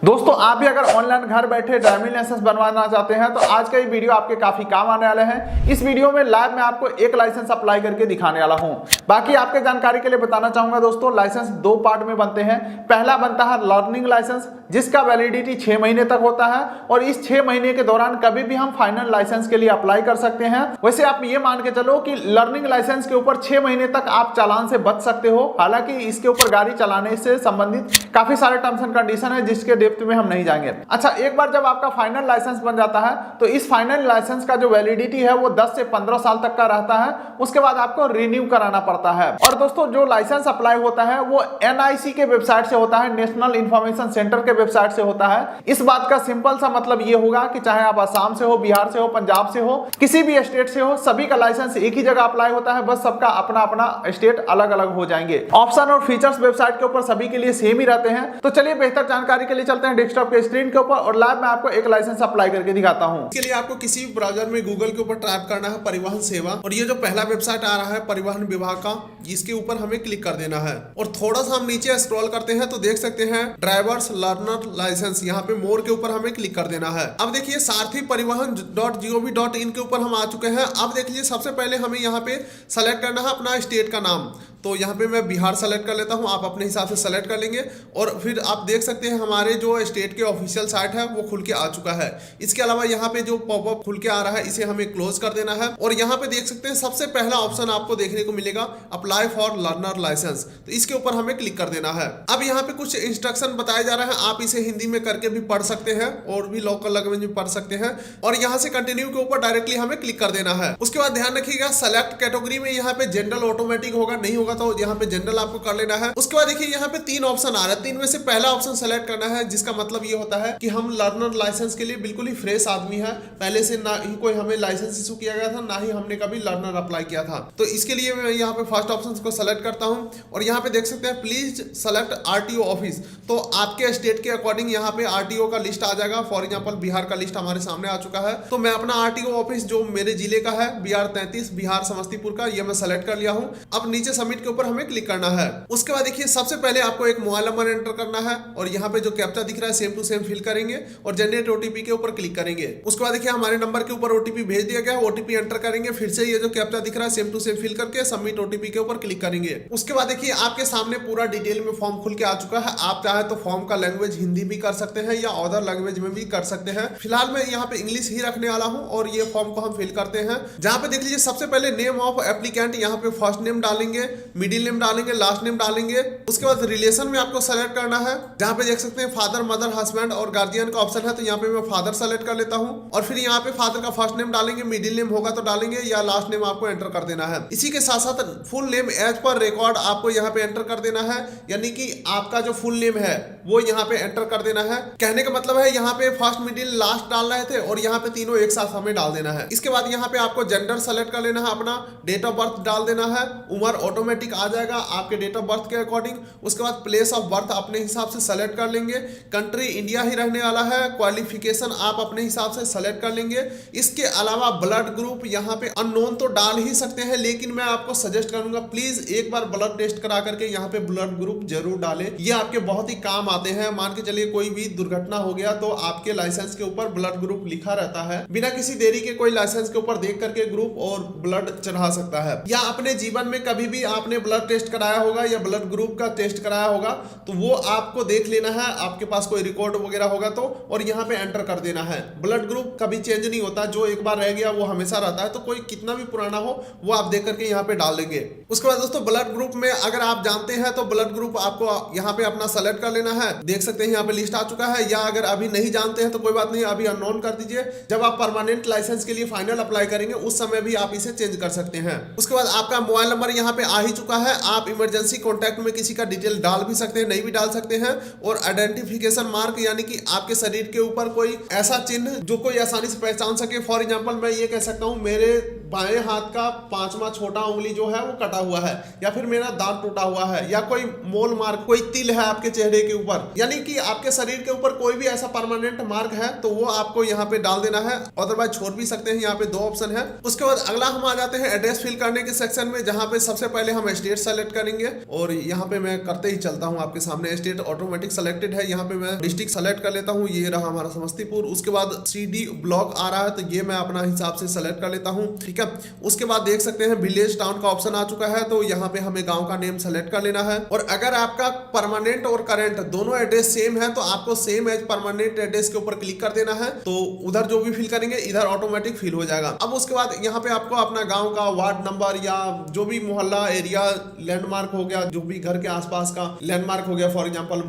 दोस्तों आप भी अगर ऑनलाइन घर बैठे ड्राइविंग लाइसेंस बनवाना चाहते हैं तो आज का ये वीडियो आपके काफी काम आने वाले हैं। इस वीडियो में लाइव मैं आपको एक लाइसेंस अप्लाई करके दिखाने वाला हूं। बाकी आपके जानकारी के लिए बताना चाहूंगा दोस्तों, लाइसेंस दो पार्ट में बनते हैं। पहला बनता है लर्निंग लाइसेंस, जिसका वैलिडिटी 6 महीने तक होता है और इस 6 महीने के दौरान कभी भी हम फाइनल लाइसेंस के लिए अप्लाई कर सकते हैं। वैसे आप ये मान के चलो कि लर्निंग लाइसेंस के ऊपर 6 महीने तक आप चालान से बच सकते हो। हालांकि इसके ऊपर गाड़ी चलाने से संबंधित काफी सारे टर्म्स एंड कंडीशन है, जिसके डेप्थ में हम नहीं जाएंगे। अच्छा, एक बार जब आपका फाइनल लाइसेंस बन जाता है तो इस फाइनल लाइसेंस का जो वैलिडिटी है वो 10 से 15 साल तक का रहता है। उसके बाद आपको रिन्यू कराना पड़ता है। और दोस्तों जो लाइसेंस अप्लाई होता है वो एनआईसी के वेबसाइट से होता है, नेशनल इंफॉर्मेशन सेंटर के वेबसाइट से होता है। इस बात का सिंपल सा मतलब ये होगा कि चाहे आप असम से हो, बिहार से हो, पंजाब से हो, किसी भी स्टेट से हो, सभी का लाइसेंस एक ही जगह अप्लाई होता है। बस सबका अपना अपना स्टेट अलग अलग हो जाएंगे। ऑप्शन और फीचर्स वेबसाइट के ऊपर सभी के लिए सेम ही रहते हैं। तो चलिए बेहतर जानकारी के लिए चलते हैं डेस्कटॉप के स्क्रीन के ऊपर और लाइव मैं आपको एक लाइसेंस अप्लाई करके दिखाता हूं। इसके लिए आपको किसी भी ब्राउजर में गूगल के ऊपर टाइप करना है परिवहन सेवा, और ये जो पहला वेबसाइट आ रहा है परिवहन विभाग का, इसके ऊपर हमें क्लिक कर देना है। और थोड़ा सा हम नीचे स्क्रॉल करते हैं तो देख सकते हैं ड्राइवर्स लर्नर लाइसेंस, यहाँ पे मोर के ऊपर हमें क्लिक कर देना है। अब देखिए सारथी परिवहन .gov.in के ऊपर हम आ चुके हैं। अब देखिए सबसे पहले हमें यहाँ पे सेलेक्ट करना है अपना स्टेट का नाम। तो यहाँ पे मैं बिहार सेलेक्ट कर लेता हूँ, आप अपने हिसाब से सेलेक्ट कर लेंगे। और फिर आप देख सकते हैं हमारे जो स्टेट के ऑफिशियल साइट है वो खुल के आ चुका है। इसके अलावा यहाँ पे जो पॉपअप खुल के आ रहा है इसे हमें क्लोज कर देना है। और यहाँ पे देख सकते हैं सबसे पहला ऑप्शन आपको देखने को मिलेगा अप्लाई फॉर लर्नर लाइसेंस, तो इसके ऊपर हमें क्लिक कर देना है। अब यहाँ पे कुछ इंस्ट्रक्शन बताया जा रहा है, आप इसे हिंदी में करके भी पढ़ सकते हैं और भी लोकल लैंग्वेज में पढ़ सकते हैं। और यहाँ से कंटिन्यू के ऊपर डायरेक्टली हमें क्लिक कर देना है। उसके बाद ध्यान रखिएगा सेलेक्ट कैटेगरी में यहाँ पे जनरल ऑटोमेटिक होगा, नहीं होगा तो यहाँ पे जनरल आपको कर लेना है। उसके बाद देखिए यहाँ पे 3 ऑप्शन आ रहा है, 3 में से पहला ऑप्शन सेलेक्ट करना है, जिसका मतलब ये होता है कि हम लर्नर लाइसेंस के लिए बिल्कुल ही फ्रेश आदमी है। पहले से ना ही कोई हमें लाइसेंस इशू किया गया था, ना ही हमने कभी लर्नर अप्लाई किया था। तो इसके लिए मैं यहाँ पे फर्स्ट ऑप्शन को सेलेक्ट करता हूँ। और यहाँ पे देख सकते हैं प्लीज सेलेक्ट आरटीओ ऑफिस, तो आपके स्टेट के अकॉर्डिंग यहाँ पे आरटीओ का लिस्ट आ जाएगा। फॉर एग्जाम्पल बिहार का लिस्ट हमारे सामने आ चुका है, तो मैं अपना आरटीओ ऑफिस जो मेरे जिले का है BR 33 बिहार समस्तीपुर का, ये मैं सेलेक्ट कर लिया हूँ। अब नीचे सबमिट के ऊपर हमें क्लिक करना है। उसके बाद देखिए सबसे पहले आपको एक मोबाइल नंबर एंटर करना है और यहाँ पे जो कैप्चा दिख रहा है सेम टू सेम फिल करेंगे और जनरेट ओटीपी के ऊपर क्लिक करेंगे। उसके बाद देखिए हमारे नंबर के ऊपर ओटीपी भेज दिया गया, ओटीपी एंटर करेंगे। फिर से ये जो कैप्चा दिख रहा है सेम टू सेम फिल करके सबमिट ओटीपी के ऊपर क्लिक करेंगे। उसके बाद देखिए आपके सामने पूरा डिटेल में फॉर्म खुल के आ चुका है। आप चाहे तो फॉर्म का लैंग्वेज हिंदी भी कर सकते हैं या अदर लैंग्वेज में भी कर सकते हैं। फिलहाल मैं यहाँ पे इंग्लिश ही रखने वाला हूँ और ये फॉर्म को हम फिल करते हैं। जहाँ पे देख लीजिए सबसे पहले नेम ऑफ एप्लीकेंट, यहाँ पे फर्स्ट नेम डालेंगे, मिडिल नेम डालेंगे, लास्ट नेम डालेंगे। उसके बाद रिलेशन में आपको सेलेक्ट करना है, जहाँ पे देख सकते हैं फादर, मदर, हस्बैंड और गार्जियन का ऑप्शन है। तो यहाँ पे मैं फादर सेलेक्ट कर लेता हूँ और फिर यहाँ पे फादर का फर्स्ट नेम डालेंगे, मिडिल नेम होगा तो डालेंगे या लास्ट नेम आपको एंटर कर देना है। इसी के साथ साथ full name as per record आपको यहाँ पे एंटर कर देना है, यानी कि आपका जो फुल नेम है वो यहाँ पे एंटर कर देना है। कहने का मतलब है यहाँ पे फर्स्ट, मिडिल, लास्ट डाल रहे थे और यहाँ पे तीनों एक साथ हमें डाल देना है। इसके बाद यहाँ पे आपको जेंडर सेलेक्ट कर लेना है, अपना डेट ऑफ बर्थ डाल देना है। उम्र ऑटोमेटिक आ जाएगा आपके डेट ऑफ बर्थ के अकॉर्डिंग। उसके बाद प्लेस ऑफ बर्थ अपने हिसाब से सेलेक्ट कर लेंगे। कंट्री इंडिया ही रहने वाला है। क्वालिफिकेशन आप अपने हिसाब से सेलेक्ट कर लेंगे। इसके अलावा ब्लड ग्रुप यहाँ पे अननोन तो डाल ही सकते हैं, लेकिन मैं आपको सजेस्ट करूंगा प्लीज एक बार ब्लड टेस्ट करा करके यहाँ पे ब्लड ग्रुप जरूर डालें। ये आपके बहुत ही काम आते हैं। मान के चलिए कोई भी दुर्घटना हो गया तो आपके लाइसेंस के ऊपर ब्लड ग्रुप लिखा रहता है। बिना किसी देरी के कोई लाइसेंस के ऊपर देख करके ग्रुप और ब्लड चढ़ा सकता है। या अपने जीवन में कभी भी आपने ब्लड टेस्ट कराया होगा या ब्लड ग्रुप का टेस्ट कराया होगा तो वो आपको देख लेना है, आपके पास कोई रिकॉर्ड वगैरह होगा तो, और यहाँ पे एंटर कर देना है। ब्लड ग्रुप कभी चेंज नहीं होता, जो एक बार रह गया वो हमेशा रहता है। तो कोई कितना भी पुराना हो वो आप देख करके यहाँ पे डाल देंगे। उसके बाद दोस्तों ब्लड ग्रुप में अगर आप जानते हैं तो ब्लड ग्रुप आपको यहाँ पे अपना सेलेक्ट कर लेना है। देख सकते हैं यहाँ पे लिस्ट आ चुका है। या अगर अभी नहीं जानते हैं तो कोई बात नहीं, अभी अननोन कर दीजिए। जब आप परमानेंट लाइसेंस के लिए फाइनल अप्लाई करेंगे उस समय भी आप इसे चेंज कर सकते हैं। उसके बाद आपका मोबाइल नंबर यहाँ पे आ ही चुका है। आप इमरजेंसी कॉन्टैक्ट में किसी का डिटेल डाल भी सकते हैं, नहीं भी डाल सकते हैं। और आइडेंटिफिकेशन मार्क, यानी कि आपके शरीर के ऊपर कोई ऐसा चिन्ह जो कोई आसानी से पहचान सके। फॉर एग्जांपल मैं ये कह सकता हूँ मेरे बाएं हाथ का 5वां छोटा उंगली जो है वो कटा हुआ है, या फिर मेरा दांत टूटा हुआ है, या कोई मोल मार्क, कोई तिल है आपके चेहरे के ऊपर, यानी कि आपके शरीर के ऊपर कोई भी ऐसा परमानेंट मार्क है तो वो आपको यहाँ पे डाल देना है। अदरवाइज छोड़ भी सकते हैं, यहाँ पे 2 ऑप्शन है। उसके बाद अगला हम आ जाते हैं एड्रेस फिल करने के सेक्शन में, जहाँ पे सबसे पहले हम स्टेट सेलेक्ट करेंगे और यहाँ पे मैं करते ही चलता हूँ आपके सामने। स्टेट ऑटोमेटिक सेलेक्टेड है, यहाँ पे मैं डिस्ट्रिक्ट सेलेक्ट कर लेता हूँ, ये रहा हमारा समस्तीपुर। उसके बाद CD ब्लॉक आ रहा है तो ये मैं अपना हिसाब से सेलेक्ट कर लेता हूँ, ठीक है। उसके बाद देख सकते हैं विलेज टाउन का ऑप्शन आ चुका है, तो यहाँ पे हमें गांव का नेम सेलेक्ट कर लेना है। और अगर आपका परमानेंट और करेंट दोनों एड्रेस सेम है तो आपको सेम एज परमानेंट एड्रेस के ऊपर क्लिक कर देना है, तो उधर जो भी फिल करेंगे इधर ऑटोमेटिक फिल हो जाएगा। अब उसके बाद यहाँ पे आपको अपना गांव का वार्ड नंबर या जो भी मोहल्ला एरिया लैंडमार्क हो गया, जो भी घर के आसपास का लैंडमार्क हो गया, फॉर एग्जांपल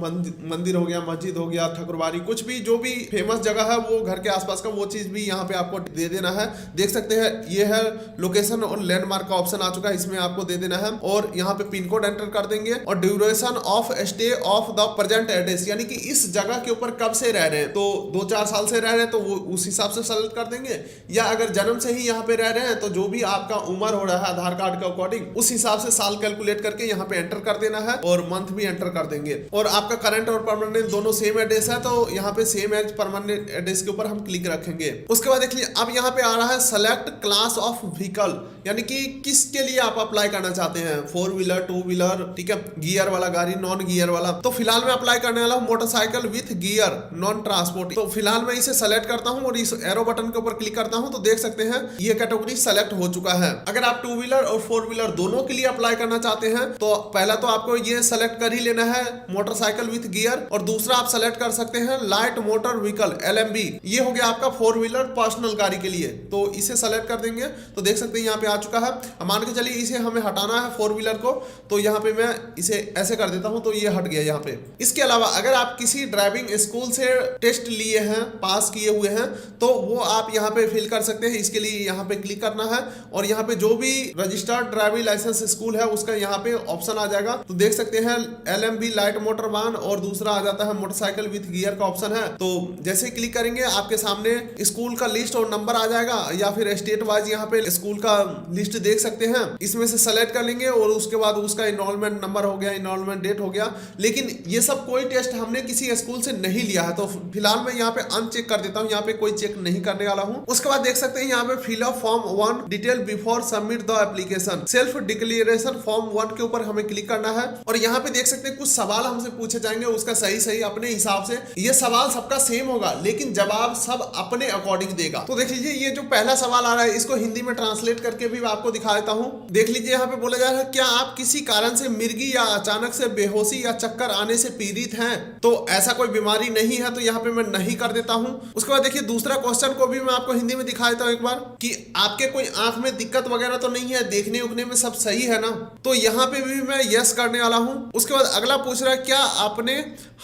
मंदिर हो गया, मस्जिद हो गया, ठकुरबाड़ी, कुछ भी जो भी फेमस जगह है वो घर के आसपास का, वो चीज भी यहाँ पे आपको दे देना है। देख सकते हैं ये है लोकेशन और लैंडमार्क का ऑप्शन आ चुका है, इसमें आपको दे देना है। और यहाँ पे पिन कोड एंटर कर देंगे और duration of stay of the present address, यानी कि इस जगह के ऊपर कब से रह रहे हैं, तो 2-4 साल से रह रहे हैं तो वो उस हिसाब से सेलेक्ट कर देंगे, या अगर जन्म से ही यहाँ पे रह रहे हैं तो जो भी आपका उम्र हो रहा है आधार कार्ड के अकॉर्डिंग उस हिसाब से साल कैलकुलेट करके यहाँ पे एंटर कर देना है और मंथ भी एंटर कर देंगे। और आपका करंट और परमानेंट दोनों सेम एड्रेस है तो यहाँ पे सेम एज परमानेंट एड्रेस के ऊपर हम क्लिक रखेंगे। उसके बाद देखिए अब यहाँ पे आ रहा है सेलेक्ट क्लास ऑफ व्हीकल, यानी कि किसके लिए आप अप्लाई करना चाहते हैं, 4 व्हीलर 2 व्हीलर, ठीक है, गियर वाला गाड़ी, नॉन गियर वाला। तो फिलहाल मैं अप्लाई करने वाला हूँ motorcycle with gear non transport. तो फिलहाल मैं इसे सेलेक्ट करता हूँ और इस एरो बटन के ऊपर क्लिक करता हूँ तो देख सकते हैं ये कैटेगरी सेलेक्ट हो चुका है। अगर आप 2 व्हीलर और 4 व्हीलर दोनों के लिए अप्लाई करना चाहते हैं तो पहला तो आपको ये सेलेक्ट कर ही लेना है मोटरसाइकिल विथ गियर, और दूसरा आप सेलेक्ट कर सकते हैं लाइट मोटर व्हीकल LMV, ये हो गया आपका 4 व्हीलर पर्सनल गाड़ी के लिए, तो इसे सेलेक्ट कर देंगे। तो देख सकते हैं यहाँ पे आ चुका है। मान के चलिए इसे हमें हटाना है 4 व्हीलर को, तो यहाँ पे मैं इसे ऐसे कर देता हूँ तो ये हट गया यहाँ पे। इसके अलावा अगर आप किसी ड्राइविंग स्कूल से टेस्ट लिए हैं, पास किए हुए हैं, तो वो आप यहाँ पे फिल कर सकते हैं। इसके लिए यहाँ पे क्लिक करना है और यहाँ पे जो भी रजिस्टर्ड ड्राइविंग लाइसेंस स्कूल है उसका यहाँ पे ऑप्शन आ जाएगा। तो देख सकते हैं LMV लाइट मोटर वाहन और दूसरा आ जाता है मोटरसाइकिल विथ गियर का ऑप्शन है। तो जैसे क्लिक करेंगे आपके सामने स्कूल का लिस्ट और नंबर आ जाएगा, या फिर स्टेट वाइज यहाँ पे स्कूल का लिस्ट देख सकते हैं, इसमें से सेलेक्ट कर लेंगे और उसके बाद उसका इनरोलमेंट नंबर हो गया, इनरोलमेंट डेट हो गया। लेकिन ये सब कोई टेस्ट हमने किसी स्कूल से नहीं लिया है तो फिलहाल मैं यहाँ पे अनचेक कर देता हूँ, यहाँ पे कोई चेक नहीं करने वाला हूँ। उसके बाद देख सकते हैं यहाँ पे fill up form 1 detail before submit the application, self declaration form 1 के ऊपर हमें क्लिक करना है। और यहाँ पे देख सकते हैं कुछ सवाल हमसे पूछे जाएंगे, उसका सही अपने हिसाब से, ये सवाल सबका सेम होगा लेकिन जवाब सब अपने अकॉर्डिंग देगा। तो देख लीजिए ये जो पहला सवाल आ रहा है इसको हिंदी में ट्रांसलेट करके भी आपको दिखा देता हूँ। देख लीजिए यहाँ पे बोला जा रहा है क्या आप किसी कारण से मिर्गी या अचानक से बेहोशी या चक्कर आने से पीड़ित हैं, तो ऐसा कोई बीमारी नहीं है, तो यहाँ पे मैं नहीं कर देता हूँ। उसके बाद देखिए दूसरा क्वेश्चन को भी मैं आपको हिंदी में दिखा देता हूँ एक बार, कि आपके कोई आंख में दिक्कत वगैरह तो नहीं है, देखने उखने में सब सही है ना, तो यहाँ पे भी मैं यस करने वाला हूँ। उसके बाद अगला पूछ रहा है क्या आपने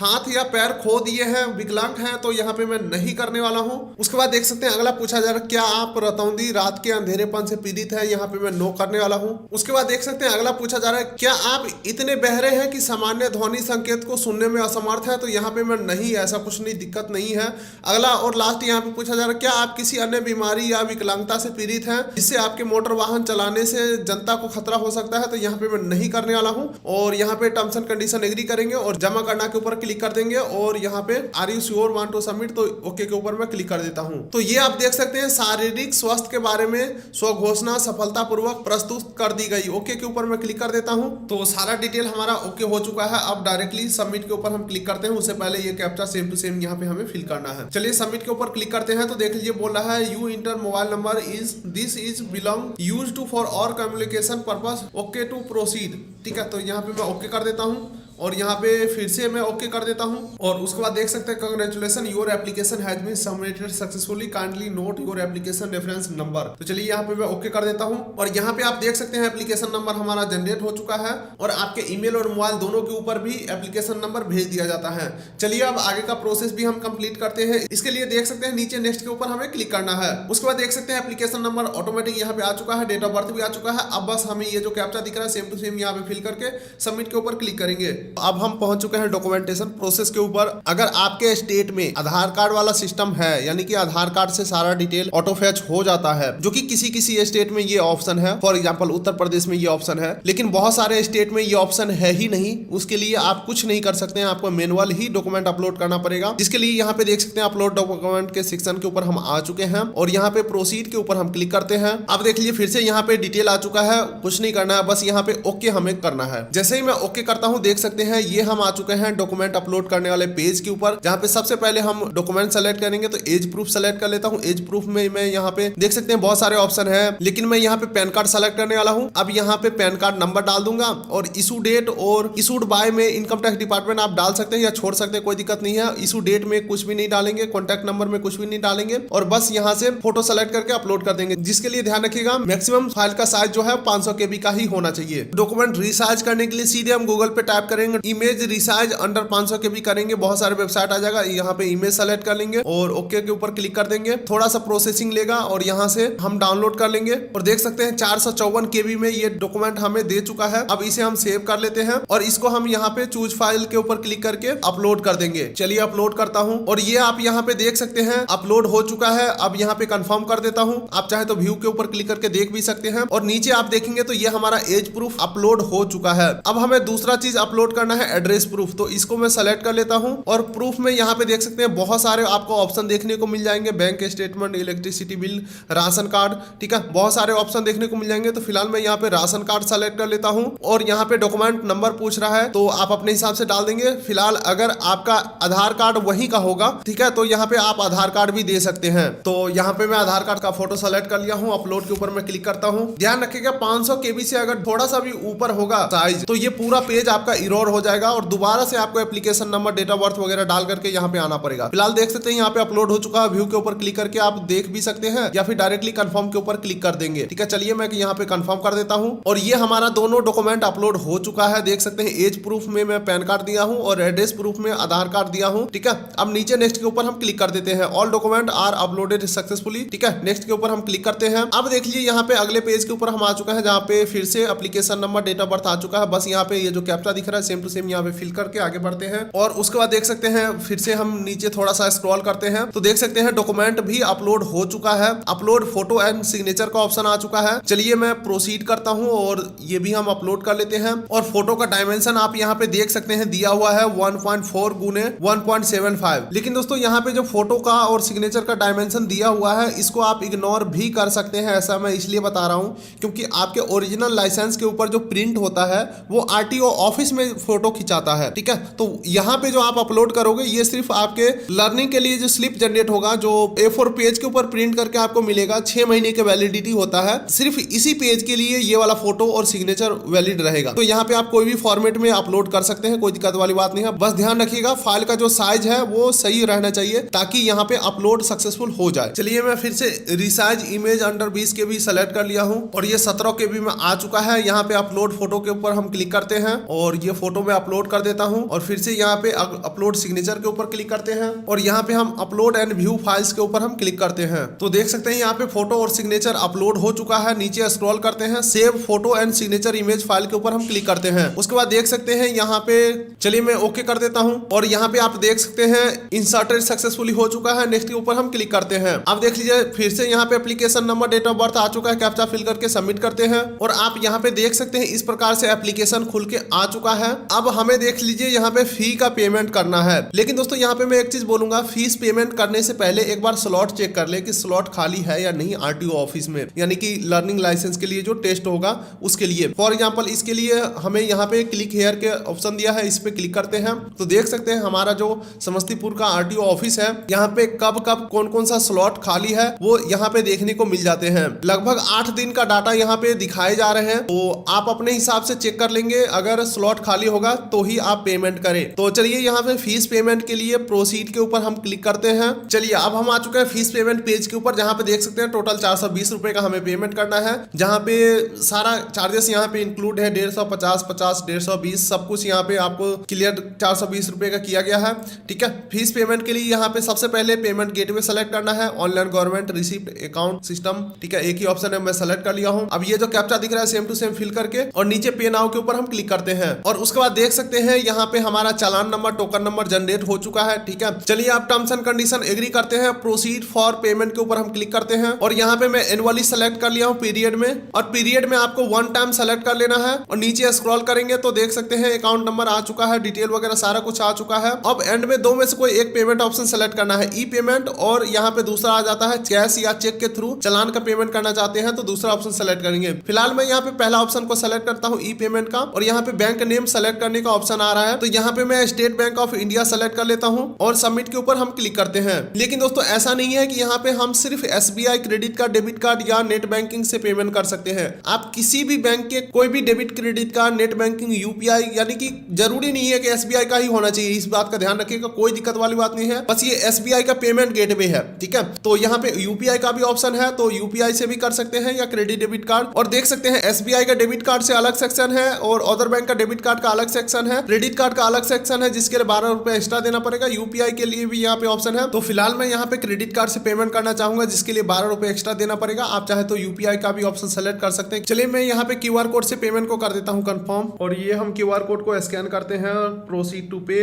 हाथ या पैर खो दिए हैं, विकलांग हैं, तो यहाँ पे मैं नहीं करने वाला हूँ। उसके बाद देख सकते हैं अगला पूछा जा रहा है क्या आप रतौंधी रात के अंधेरेपन से पीड़ित है, यहाँ पे मैं नो करने वाला हूँ। उसके बाद देख सकते हैं अगला पूछा जा रहा है क्या आप इतने बहरे हैं कि सामान्य ध्वनि संकेत को सुनने में असमर्थ है, तो यहाँ पे मैं नहीं, ऐसा कुछ नहीं, दिक्कत नहीं है। अगला और लास्ट यहाँ पे पूछा जा रहा है क्या आप किसी अन्य बीमारी या विकलांगता से पीड़ित हैं जिससे आपके मोटर वाहन चलाने से जनता को खतरा हो सकता है, तो यहाँ पे मैं नहीं करने वाला हूँ। और यहाँ पे टर्म्स एंड कंडीशन एग्री करेंगे और जमा करना के ऊपर क्लिक कर देंगे और यहाँ पे are you sure want to submit, तो ओके के ऊपर मैं क्लिक कर देता हूँ। तो ये आप देख सकते हैं शारीरिक स्वास्थ्य के बारे में स्वघोषणा सफलतापूर्वक प्रस्तुत कर दी गई, ओके के ऊपर मैं क्लिक कर देता हूँ। तो सारा डिटेल हमारा ओके हो चुका है। अब डायरेक्टली सबमिट के ऊपर हम क्लिक करते हैं, उससे पहले ये कैप्चा सेम टू सेम यहाँ पे हमें फिल करना है। चलिए सबमिट के ऊपर क्लिक करते हैं तो देख लीजिए बोल रहा है you enter mobile number is this is belong use to for our communication purpose, okay to proceed, ठीक है। तो यहाँ पे मैं ओके कर देता हूँ और यहाँ पे फिर से मैं ओके कर देता हूँ। और उसके बाद देख सकते हैं congratulation your application has been submitted successfully, kindly note your application reference number. तो चलिए यहाँ पे मैं ओके कर देता हूँ और यहाँ पे आप देख सकते हैं एप्लीकेशन नंबर हमारा जनरेट हो चुका है और आपके ईमेल और मोबाइल दोनों के ऊपर भी एप्लीकेशन नंबर भेज दिया जाता है। चलिए अब आगे का प्रोसेस भी हम कंप्लीट करते हैं। इसके लिए देख सकते हैं नीचे नेक्स्ट के ऊपर हमें क्लिक करना है। उसके बाद देख सकते हैं एप्लीकेशन नंबर ऑटोमेटिक यहाँ पे आ चुका है, डेट ऑफ बर्थ भी आ चुका है। अब बस हमें ये जो कैप्चा दिख रहा है सेम टू सेम यहाँ पे फिल करके सबमिट के ऊपर क्लिक करेंगे। अब हम पहुंच चुके हैं डॉक्यूमेंटेशन प्रोसेस के ऊपर। अगर आपके स्टेट में आधार कार्ड वाला सिस्टम है, यानी कि आधार कार्ड से सारा डिटेल ऑटो फैच हो जाता है, जो कि किसी किसी स्टेट में ये ऑप्शन है, फॉर एग्जांपल उत्तर प्रदेश में ये ऑप्शन है, लेकिन बहुत सारे स्टेट में ये ऑप्शन है ही नहीं। उसके लिए आप कुछ नहीं कर सकते हैं, आपको मैनुअल ही डॉक्यूमेंट अपलोड करना पड़ेगा। जिसके लिए यहाँ पे देख सकते हैं अपलोड डॉक्यूमेंट के सेक्शन के ऊपर हम आ चुके हैं और यहाँ पे प्रोसीड के ऊपर हम क्लिक करते हैं। अब देख लीजिए फिर से यहाँ पे डिटेल आ चुका है, कुछ नहीं करना है, बस यहाँ पे ओके हमें करना है। जैसे ही मैं ओके करता हूँ देख सकते हैं ये हम आ चुके हैं डॉक्यूमेंट अपलोड करने वाले पेज के ऊपर, जहाँ पे सबसे पहले हम डॉक्यूमेंट सेलेक्ट करेंगे। तो एज प्रूफ सेलेक्ट कर लेता हूँ। एज प्रूफ में मैं यहाँ पे देख सकते हैं बहुत सारे ऑप्शन है, लेकिन मैं यहाँ पे पैन कार्ड सेलेक्ट करने वाला हूँ। अब यहाँ पे पैन कार्ड नंबर डाल दूंगा और इशू डेट और इशूड बाय में इनकम टैक्स डिपार्टमेंट आप डाल सकते हैं या छोड़ सकते हैं, कोई दिक्कत नहीं है। इशू डेट में कुछ भी नहीं डालेंगे, कॉन्टैक्ट नंबर में कुछ भी नहीं डालेंगे और बस यहाँ से फोटो सेलेक्ट करके अपलोड कर देंगे। जिसके लिए ध्यान रखिएगा मैक्सिमम फाइल का साइज जो है 500 KB का ही होना चाहिए। डॉक्यूमेंट रिसाइज करने के लिए सीधे हम गूगल पे टाइप करेंगे इमेज रिसाइज अंडर 500 KB करेंगे, बहुत सारे वेबसाइट आ जाएगा। यहाँ पे इमेज सेलेक्ट कर लेंगे और ओके के ऊपर क्लिक कर देंगे। थोड़ा सा प्रोसेसिंग लेगा और यहाँ से हम डाउनलोड कर लेंगे और देख सकते हैं 454 KB में ये डॉक्यूमेंट हमें दे चुका है। अब इसे हम सेव कर लेते हैं और इसको हम यहाँ पे चूज फाइल के ऊपर क्लिक करके अपलोड कर देंगे। चलिए अपलोड करता हूँ और ये आप यहाँ पे देख सकते हैं अपलोड हो चुका है। अब यहाँ पे कंफर्म कर देता हूँ। आप चाहे तो व्यू के ऊपर क्लिक करके देख भी सकते हैं और नीचे आप देखेंगे तो ये हमारा एज प्रूफ अपलोड हो चुका है। अब हमें दूसरा चीज अपलोड करना है एड्रेस प्रूफ, तो इसको मैं सेलेक्ट कर लेता हूँ और प्रूफ में यहाँ पे देख सकते हैं बहुत सारे आपको ऑप्शन देखने को मिल जाएंगे, bank statement, electricity bill, ration card, ठीक है, बहुत सारे ऑप्शन देखने को मिल जाएंगे। तो फिलहाल मैं यहाँ पे राशन कार्ड सेलेक्ट कर लेता हूँ और यहाँ पे डॉक्यूमेंट नंबर पूछ रहा है तो आप अपने हिसाब से डाल देंगे। फिलहाल अगर आपका आधार कार्ड वही का होगा, ठीक है, तो यहाँ पे आप आधार कार्ड भी दे सकते हैं। तो यहाँ पे मैं आधार कार्ड का फोटो सेलेक्ट कर लिया हूँ, अपलोड के ऊपर मैं क्लिक करता हूँ। ध्यान रखिएगा 500 KB से अगर थोड़ा सा भी ऊपर होगा साइज तो ये पूरा पेज आपका इरोर हो जाएगा और दोबारा से आपको application number, date of birth वगैरह डाल करके यहाँ पे आना पड़ेगा। फिलहाल देख सकते हैं यहाँ पे अपलोड हो चुका है। व्यू के ऊपर क्लिक करके आप देख भी सकते हैं या फिर डायरेक्टली कंफर्म के ऊपर क्लिक कर देंगे, ठीक है। चलिए मैं यहाँ पे कंफर्म कर देता हूँ और ये हमारा दोनों डॉक्यूमेंट अपलोड हो चुका है। देख सकते हैं एज प्रूफ में मैं पैन कार्ड दिया हूँ और एड्रेस प्रूफ में आधार कार्ड दिया हूँ, ठीक है। अब नीचे नेक्स्ट के ऊपर हम क्लिक कर देते हैं। All document are uploaded successfully, ठीक है, नेक्स्ट के ऊपर हम क्लिक करते हैं। अब देख लीजिए यहाँ पे अगले पेज के ऊपर हम आ चुका है, जहाँ पे फिर से application number, date of birth आ चुका है। बस यहाँ पे ये जो कैप्चा दिख रहा है सेम टू सेम यहाँ पे फिल करके आगे बढ़ते हैं और उसके बाद देख सकते हैं फिर से हम नीचे थोड़ा सा स्क्रॉल करते हैं तो देख सकते हैं डॉक्यूमेंट भी अपलोड हो चुका है। अपलोड फोटो एंड सिग्नेचर का ऑप्शन आ चुका है। चलिए मैं प्रोसीड करता हूँ और ये भी हम अपलोड कर लेते हैं और फोटो का डायमेंशन आप यहाँ पे देख सकते हैं दिया हुआ है 1.4 गुने 1.75। लेकिन दोस्तों यहाँ पे जो फोटो का और सिग्नेचर का डायमेंशन दिया हुआ है इसको आप इग्नोर भी कर सकते हैं। ऐसा मैं इसलिए बता रहा हूँ क्योंकि आपके ओरिजिनल लाइसेंस के ऊपर जो प्रिंट होता है वो RTO ऑफिस में फोटो खिंचाता है, ठीक है। तो यहाँ पे जो आप अपलोड करोगे ये सिर्फ आपके लर्निंग के लिए जो स्लिप जनरेट होगा, जो A4 पेज के ऊपर प्रिंट करके आपको मिलेगा, 6 महीने के वैलिडिटी होता है। सिर्फ इसी पेज के लिए ये वाला फोटो और सिग्नेचर वैलिड रहेगा। तो यहाँ पे आप कोई भी फॉर्मेट में अपलोड कर सकते हैं, कोई दिक्कत वाली बात नहीं है। बस ध्यान रखिएगा फाइल का जो साइज है वो सही रहना चाहिए ताकि यहाँ पे अपलोड सक्सेसफुल हो जाए। चलिए मैं फिर से resize image under 20 KB select कर लिया हूँ और ये 17 KB में आ चुका है। यहाँ पे अपलोड फोटो के ऊपर हम क्लिक करते हैं और ये फोटो में अपलोड कर देता हूँ और फिर से यहाँ पे अपलोड सिग्नेचर के ऊपर क्लिक करते हैं और यहाँ पे हम अपलोड एंड व्यू फाइल्स के ऊपर हम क्लिक करते हैं। तो देख सकते हैं यहाँ पे फोटो और सिग्नेचर अपलोड हो चुका है। नीचे स्क्रॉल करते हैं, save photo and signature image file के ऊपर हम क्लिक करते हैं। उसके बाद देख सकते हैं यहाँ पे, चलिए मैं ओके कर देता हूँ और यहाँ पे आप देख सकते हैं इंसर्टेड सक्सेसफुली हो चुका है। नेक्स्ट के ऊपर हम क्लिक करते हैं। अब देख लीजिए फिर से यहाँ पे application number, date of birth आ चुका है। कैप्चा फिल करके सबमिट करते हैं और आप यहाँ पे देख सकते हैं इस प्रकार से एप्लीकेशन खुल के आ चुका है। अब हमें देख लीजिए यहाँ पे फी का पेमेंट करना है। लेकिन दोस्तों यहाँ पे मैं एक चीज बोलूंगा, फीस पेमेंट करने से पहले एक बार स्लॉट चेक कर ले कि स्लॉट खाली है या नहीं RTO ऑफिस में, यानी कि लर्निंग लाइसेंस के लिए जो टेस्ट होगा उसके लिए। फॉर एग्जांपल इसके लिए हमें यहाँ पे क्लिक हेयर के ऑप्शन दिया है, इस पे क्लिक करते हैं तो देख सकते हैं हमारा जो समस्तीपुर का RTO ऑफिस है यहाँ पे कब कब कौन कौन सा स्लॉट खाली है वो यहाँ पे देखने को मिल जाते हैं। लगभग 8 दिन का डाटा यहाँ पे दिखाए जा रहे हैं, तो आप अपने हिसाब से चेक कर लेंगे। अगर स्लॉट खाली होगा तो ही आप पेमेंट करें। तो चलिए यहाँ पे फीस पेमेंट के लिए प्रोसीड के ऊपर हम क्लिक करते हैं। चलिए अब हम आ चुके हैं फीस पेमेंट पेज के ऊपर, जहाँ पे देख सकते हैं टोटल 420 रुपए का हमें पेमेंट करना है, जहाँ पे सारा चार्जेस यहाँ पे इंक्लूड है। 150, 50, 150, सब कुछ यहाँ पे आपको क्लियर 420 रुपए का किया गया है, ठीक है। फीस पेमेंट के लिए यहाँ पे सबसे पहले पेमेंट गेटवे सेलेक्ट करना है, online government receipt account system, ठीक है, एक ही ऑप्शन है, मैं सेलेक्ट कर लिया हूँ। अब ये जो कैप्चा दिख रहा है सेम टू सेम फिल करके और नीचे पे नाउ के ऊपर हम क्लिक करते हैं और उसके बाद देख सकते हैं यहाँ पे हमारा चालान नंबर, टोकन नंबर जनरेट हो चुका है। ठीक है, चलिए आप टर्म्स एंड कंडीशन एग्री करते हैं, प्रोसीड फॉर पेमेंट के ऊपर हम क्लिक करते हैं और यहाँ पे मैं एनुअली सेलेक्ट कर लिया हूँ पीरियड में, और पीरियड में आपको 1 टाइम सेलेक्ट कर लेना है और नीचे स्क्रॉल करेंगे तो देख सकते हैं अकाउंट नंबर आ चुका है, डिटेल वगैरह सारा कुछ आ चुका है। अब एंड में दो में से कोई एक पेमेंट ऑप्शन सेलेक्ट करना है, ई पेमेंट, और यहाँ पे दूसरा आ जाता है कैश या चेक के थ्रू चालान का पेमेंट करना चाहते हैं तो दूसरा ऑप्शन सेलेक्ट करेंगे। फिलहाल मैं यहाँ पे पहला ऑप्शन को सेलेक्ट करता हूँ, ई पेमेंट का, और यहाँ पे बैंक नेम सेलेक्ट करने का ऑप्शन आ रहा है तो यहाँ पे मैं state bank of India select कर लेता हूँ और सबमिट के ऊपर हम क्लिक करते हैं। लेकिन दोस्तों ऐसा नहीं है कि यहाँ पे हम सिर्फ SBI credit card, debit card या नेट बैंकिंग से पेमेंट कर सकते हैं। आप किसी भी बैंक के कोई भी debit credit card, net banking, UPI, यानी कि जरूरी नहीं है कि SBI का ही होना चाहिए, इस बात का ध्यान रखिएगा, कोई दिक्कत वाली बात नहीं है, बस ये SBI का पेमेंट गेटवे है। ठीक है, तो यहाँ पे UPI का भी ऑप्शन है तो UPI से भी कर सकते हैं या क्रेडिट डेबिट कार्ड, और देख सकते हैं SBI का डेबिट कार्ड से अलग सेक्शन है और अदर बैंक का डेबिट कार्ड का अलग सेक्शन है, क्रेडिट कार्ड का अलग सेक्शन है जिसके लिए 12 रुपए एक्स्ट्रा देना पड़ेगा, UPI के लिए भी यहाँ पे ऑप्शन है। तो फिलहाल मैं यहाँ पे क्रेडिट कार्ड से पेमेंट करना चाहूंगा जिसके लिए 12 रुपए एक्स्ट्रा देना पड़ेगा। आप चाहे तो UPI का भी ऑप्शन सेलेक्ट कर सकते हैं। चलिए मैं यहाँ पे QR कोड से पेमेंट को कर देता हूँ कंफर्म, और ये हम QR कोड को स्कैन करते हैं, प्रोसीड टू पे।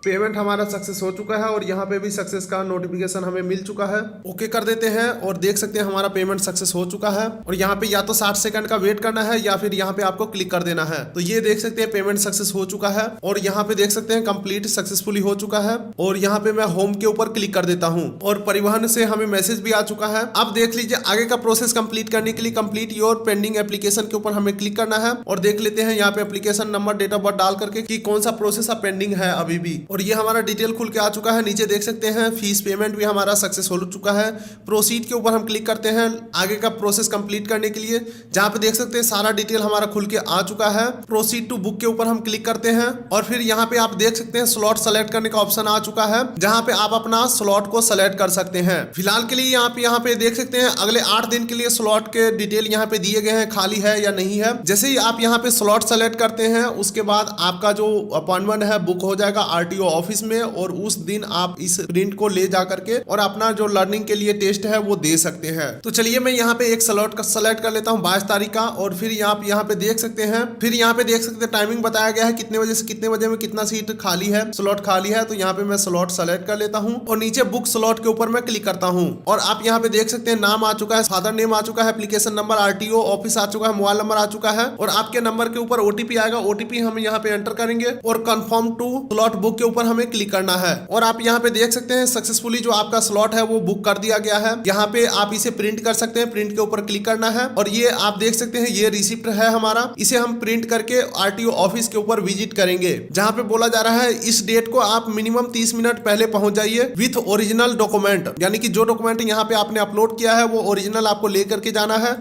पेमेंट हमारा सक्सेस हो चुका है और यहाँ पे भी सक्सेस का नोटिफिकेशन हमें मिल चुका है। ओके कर देते हैं और देख सकते हैं हमारा पेमेंट सक्सेस हो चुका है, और यहाँ पे या तो 60 सेकंड का वेट करना है या फिर यहाँ पे आपको क्लिक कर देना है। तो ये देख सकते हैं पेमेंट सक्सेस हो चुका है और यहाँ पे देख सकते हैं कंप्लीट सक्सेसफुली हो चुका है, और यहाँ पे मैं होम के ऊपर क्लिक कर देता हूँ और परिवहन से हमें मैसेज भी आ चुका है। अब देख लीजिए आगे का प्रोसेस कंप्लीट करने के लिए कंप्लीट योर पेंडिंग एप्लीकेशन के ऊपर हमें क्लिक करना है और देख लेते हैं यहाँ पे application number, date of birth डाल करके कि कौन सा प्रोसेस अब पेंडिंग है अभी भी, और ये हमारा डिटेल खुल के आ चुका है। नीचे देख सकते हैं फीस पेमेंट भी हमारा सक्सेस हो चुका है। प्रोसीड के ऊपर हम क्लिक करते हैं आगे का प्रोसेस कंप्लीट करने के लिए, जहां पे देख सकते हैं सारा डिटेल हमारा खुल के आ चुका है। प्रोसीड टू बुक के ऊपर हम क्लिक करते हैं और फिर यहाँ पे आप देख सकते हैं स्लॉट सेलेक्ट करने का ऑप्शन आ चुका है, जहां पे आप अपना स्लॉट को सेलेक्ट कर सकते हैं। फिलहाल के लिए यहाँ पे देख सकते हैं अगले 8 दिन के लिए स्लॉट के डिटेल यहाँ पे दिए गए हैं, खाली है या नहीं है। जैसे ही आप यहाँ पे स्लॉट सेलेक्ट करते हैं उसके बाद आपका जो अपॉइंटमेंट है बुक हो जाएगा RTO ऑफिस में, और उस दिन आप इस प्रिंट को ले जा करके और अपना जो लर्निंग के लिए टेस्ट है वो दे सकते हैं। तो चलिए मैं यहाँ पे एक स्लॉट का सेलेक्ट कर लेता हूँ 22 तारीख का, और फिर यहाँ पे देख सकते हैं, फिर यहाँ पे देख सकते हैं टाइमिंग बताया गया है कितने बजे से कितने बजे में कितना सीट खाली है, स्लॉट खाली है। तो यहाँ पे मैं स्लॉट सेलेक्ट कर लेता हूँ और नीचे बुक स्लॉट के ऊपर मैं क्लिक करता हूँ, और आप यहाँ पे देख सकते हैं नाम आ चुका है, फादर नेम आ चुका है, एप्लीकेशन नंबर, RTO ऑफिस आ चुका है, मोबाइल नंबर आ चुका है, और आपके नंबर के ऊपर OTP आएगा। OTP हम यहाँ पे एंटर करेंगे और कंफर्म टू स्लॉट बुक के ऊपर हमें क्लिक करना है, और आप यहाँ पे देख सकते हैं सक्सेसफुली जो आपका स्लॉट है वो बुक कर दिया गया है। यहाँ पे आप इसे प्रिंट कर सकते हैं, प्रिंट के ऊपर क्लिक करना है, और ये आप देख सकते हैं ये रिसिप्ट है हमारा, इसे हम प्रिंट करके RTO ऑफिस के ऊपर विजिट करेंगे, जहाँ पे बोला जा रहा है इस डेट को आप मिनिमम 30 मिनट पहले पहुंच जाइए विथ ओरिजिनल डॉक्यूमेंट, यानी कि जो डॉक्यूमेंट यहाँ पे आपने अपलोड किया है वो ओरिजिनल आपको लेकर के जाना है।